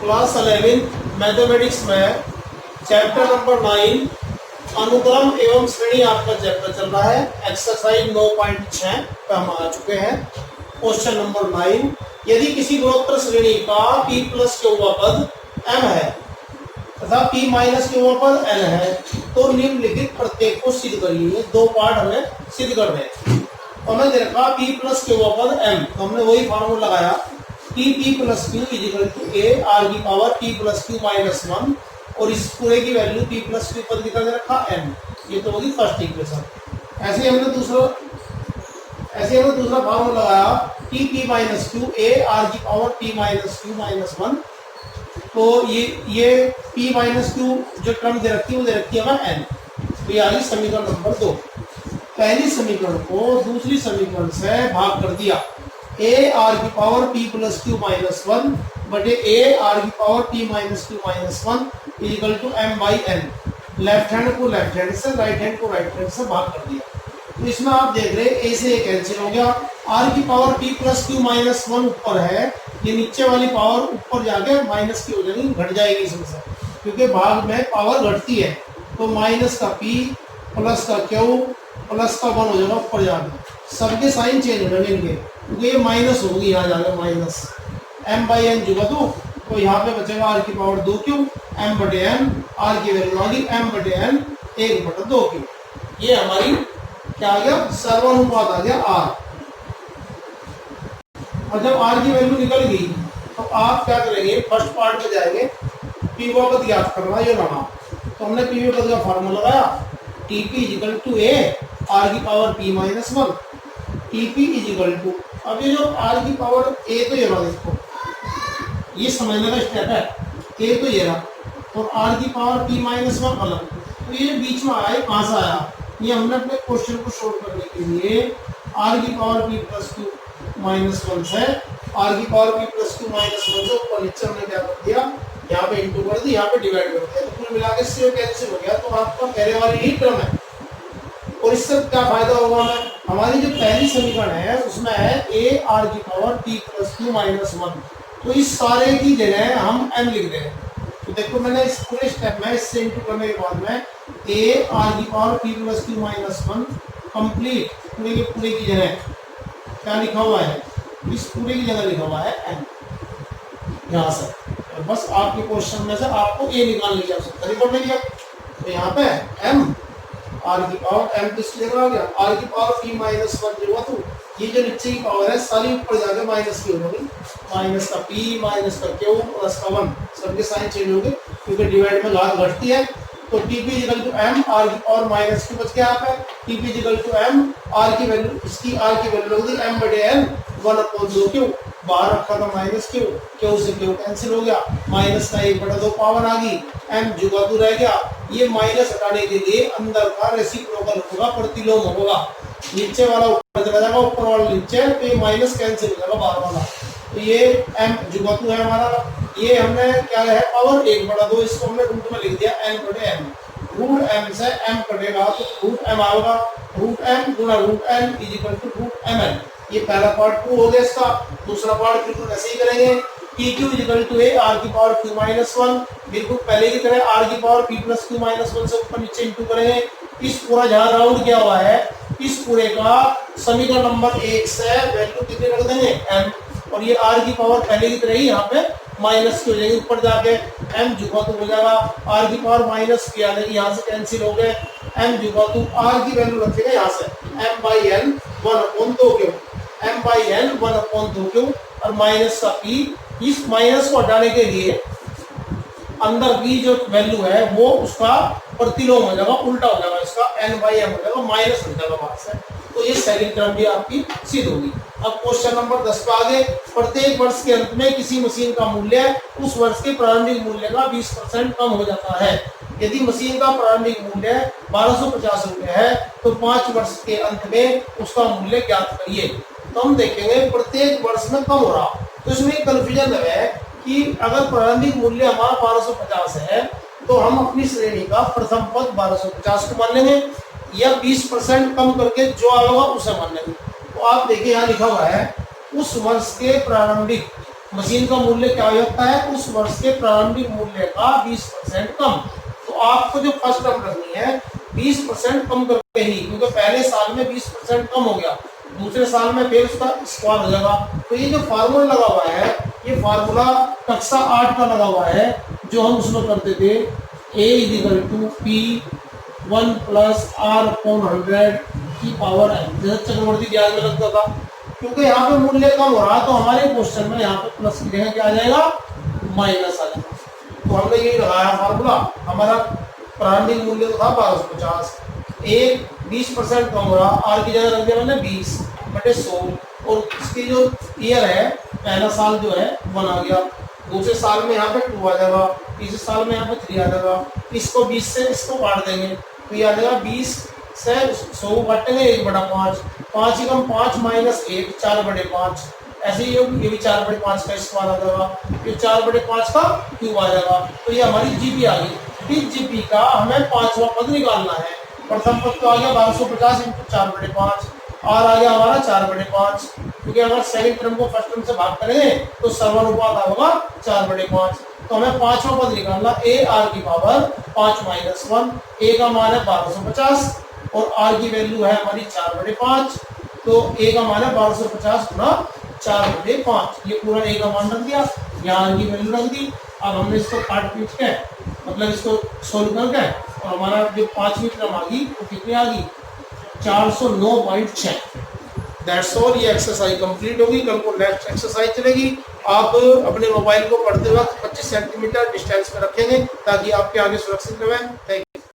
Class 11 mathematics में chapter number 9 अनुक्रम एवं श्रेणी आपका चैप्टर चल रहा है। एक्सरसाइज 9.6 पे हम आ चुके हैं। क्वेश्चन नंबर 9, यदि किसी गुणोत्तर श्रेणी का p प्लस क्यू पद m है तथा p माइनस क्यू पद n है तो निम्नलिखित प्रत्येक को सिद्ध करिए। दो पार्ट हमें सिद्ध करने हैं। तो हमें दे रखा p प्लस क्यू पद m, तो हमने वही फार्मूला लगाया कि p plus q equal to a r की power p plus q minus 1 और इस पूरे की वैल्यू p प्लस क्यू पद निकाल रखा m। ये तो होगी फर्स्ट इक्वेशन। ऐसे हमने दूसरा फार्मूला लगाया कि p minus Q a r की power p minus q minus 1। तो ये p माइनस क्यू जो टर्म दे रखी है वो दे रखी है हमें n। तो ये आ गई समीकरण नंबर 2। पहली समीकरण को दूसरी समीकरण से भाग कर दिया। a r की power p plus q minus 1 बटे a r की power p minus q minus 1 equal to m by n। Left hand को लेफ्ट हैंड से, राइट हैंड को राइट हैंड से भाग कर दिया। तो इसमें आप देख रहे हैं a से a कैंसिल हो गया। r की power p plus q minus 1 ऊपर है, ये नीचे वाली पावर ऊपर जाके माइनस की हो जाएगी, घट जाएगी इसमें से, क्योंकि भाग में पावर घटती है। तो माइनस का p प्लस का q प्लस का 1 हो जाएगा ऊपर जाके। सबके साइन चेंज हो जाएंगे इनके, क्योंकि ये माइनस होगी, यहाँ जाकर माइनस m बाई n जुगा तो यहाँ पे बचेगा r की पावर 2 क्यू m बटे n, r की वैल्यू आ गई m बटे n 1 बटे 2 क्यू। ये हमारी क्या आ गया, सर्वानुपात आ गया r। और जब r की वैल्यू निकल गई तो आप क्या करेंगे, फर्स्ट पार्ट में जाएंगे, p पद ज्ञात करना ये रहा। तो हमने p पद का फार्मूला लगाया, Tp equal to a r की power p minus 1 Tp equal to, अब ये जो r की पावर a तो ये रहा, देखो ये समझने का स्टेप है, a तो ये रहा और r की पावर p माइनस 1 अलग। तो ये बीच में आया, कहाँ से आया, ये हमने अपने क्वेश्चन को सोल्व करने के लिए r की power p plus q minus 1 से r की power p plus q minus 1 से ऊपर नीचे हमने क्या कर दिया, यहाँ पे इंटू कर दी, यहाँ पे डिवाइड कर दिया। तो कुल मिला के से कैंसिल हो गया, तो आपका पहले वाली ही टर्म है। और इससे क्या फायदा होगा हमें, हमारी जो पहली समीकरण है उसमें है a r की power p plus q minus 1, तो इस सारे की जगह हम m लिख देंगे। तो देखो मैंने इस पूरे स्टेप में इससे इंटू करने के बाद में a r की power p plus q minus 1 complete पूरे की जगह क्या लिखा हुआ है, इस पूरे की जगह लिखा हुआ है m यहाँ से। तो बस आपके क्वेश्चन में से आपको a निकालने की आवश्यकता नहीं पड़ेगी। तो यहाँ पे m r की पावर m किस जगह आ गया, r की पावर p माइनस 1 जो हुआ, तो ये जो नीचे की पावर है सारी ऊपर जाके माइनस की हो गई, माइनस का p माइनस का q प्लस का 1, सबके साइन चेंज हो गए क्योंकि डिवाइड में घात घटती है। तो Tp equal to m r की पावर माइनस क्यू बच गया यहाँ पे, Tp equal to m r की वैल्यू, इसकी r की वैल्यू लग दी m बटे n 1/2 क्यू, बाहर रखा था माइनस क्यू, क्यू से क्यू कैंसिल हो गया, माइनस का 1/2 पावर आ गई, m जुगा तो रह गया। ये माइनस हटाने के लिए अंदर का रेसिप्रोकल होगा, प्रतिलोम होगा, नीचे वाला ऊपर चला जाएगा, ऊपर वाला नीचे, तो ये माइनस कैंसिल हो जाएगा बाहर वाला। तो ये m जुगा तो है हमारा, ये हमने क्या है पावर 1/2, इसको हमने रूट में लिख दिया n बटे m। रूट m से m कटेगा तो रूट m आएगा, रूट m गुणा root n is equal to root mn। ये पहला पार्ट 2 हो गया इसका। दूसरा पार्ट बिल्कुल ऐसे ही करेंगे, pq equal to a r की पावर q माइनस 1, बिल्कुल पहले की तरह r की power p plus q minus 1 से ऊपर नीचे इंटू करेंगे। इस पूरा जहां राउंड किया हुआ है, इस पूरे का समीकरण नंबर 1 से वैल्यू कितनी रख देंगे m, और ये r की पावर पहले की तरह ही यहाँ पे माइनस की हो जाएगी, ऊपर जाके m जुगा तो हो जाएगा, r की पावर माइनस की आ जाएगी, यहाँ से कैंसिल हो गए, m जुगा तो r की वैल्यू रखेगा यहाँ से m by n 1/2 Q, m by n 1/2 Q, और माइनस का p, इस माइनस को हटाने के लिए अंदर की जो वैल्यू है वो उसका प्रतिलोम हो जाएगा, उल्टा हो जाएगा, इसका n बाई m हो जाएगा, माइनस हो जाएगा बाहर से। तो ये सेकंड टर्म भी आपकी सिद्ध होगी। अब क्वेश्चन नंबर 10 पे आगे, प्रत्येक वर्ष के अंत में किसी मशीन का मूल्य उस वर्ष के प्रारंभिक मूल्य का 20% कम हो जाता है। यदि मशीन का प्रारंभिक मूल्य 1250 रुपये है तो 5 वर्ष के अंत में उसका मूल्य ज्ञात करिए। तो हम देखेंगे प्रत्येक वर्ष में कम हो रहा, तो इसमें कंफ्यूजन है कि अगर प्रारंभिक मूल्य हमारा 1250 है तो हम अपनी श्रेणी का प्रथम पद 1250 को मान लेंगे, या 20% कम करके जो आएगा उसे मान लेंगे। तो आप देखिए यहाँ लिखा हुआ है उस वर्ष के प्रारंभिक मशीन का मूल्य क्या हो जाता है, उस वर्ष के प्रारंभिक मूल्य का 20% कम। तो आपको जो फर्स्ट टर्म रखनी है 20% कम करके ही, क्योंकि पहले साल में 20% कम हो गया, दूसरे साल में फिर उसका स्क्वायर हो जाएगा। तो ये जो फार्मूला लगा हुआ है, ये फार्मूला कक्षा 8 का लगा हुआ है, जो हम उसमें करते थे A equal to P1 plus R upon 100 की पावर n, जैसे चक्रवर्ती ब्याज में लगता था। क्योंकि यहाँ पे मूल्य कम हो रहा है तो हमारे क्वेश्चन में यहाँ पे प्लस की जगह क्या आ जाएगा, माइनस आ जाएगा। तो हमने यही लगाया फार्मूला। हमारा प्रारंभिक मूल्य तो था 1250, एक 20% कम हो रहा, आर की जगह रख दिया मैंने 20/100, और इसकी जो ईयर है, पहला साल जो है 1 आ गया, दूसरे साल में यहाँ पे 2 आ जाएगा, तीसरे साल में यहाँ पे 3 आ जाएगा। इसको 20 से इसको काट देंगे तो ये आ जाएगा 20 से 100 काटेंगे 1/5, 5 ही कम 5 माइनस 1 4/5, ऐसे ही ये भी 4/5 का स्क्वायर आ जाएगा, ये 4/5 का क्यूब आ जाएगा। तो ये हमारी जीपी आ गई। इस जीपी का हमें पांचवा पद निकालना है। प्रथम पद तो आ गया 1250 × 4/5, और आ गया हमारा 4/5, क्योंकि अगर सेकंड टर्म को फर्स्ट टर्म से भाग करेंगे तो सर्वानुपात होगा 4/5। तो हमें पांचवा पद निकालना, a r की पावर 5 - 1, a का मान है 1250 और r की वैल्यू है हमारी 4/5, तो a का मान है 1250 गुना 4/5। ये पूरा a का मान रख दिया, यहाँ r की वैल्यू रख दी। अब हमने इसको काट पीट के, मतलब इसको सोल्व करके, और हमारा जो 5वीं टर्म आ गई वो कितनी आ गई, 409.6। That's all. ये एक्सरसाइज कंप्लीट होगी। कल को नेक्स्ट एक्सरसाइज चलेगी। आप अपने मोबाइल को पढ़ते वक्त 25 सेंटीमीटर डिस्टेंस में रखेंगे ताकि आपके आगे सुरक्षित रहे। Thank you.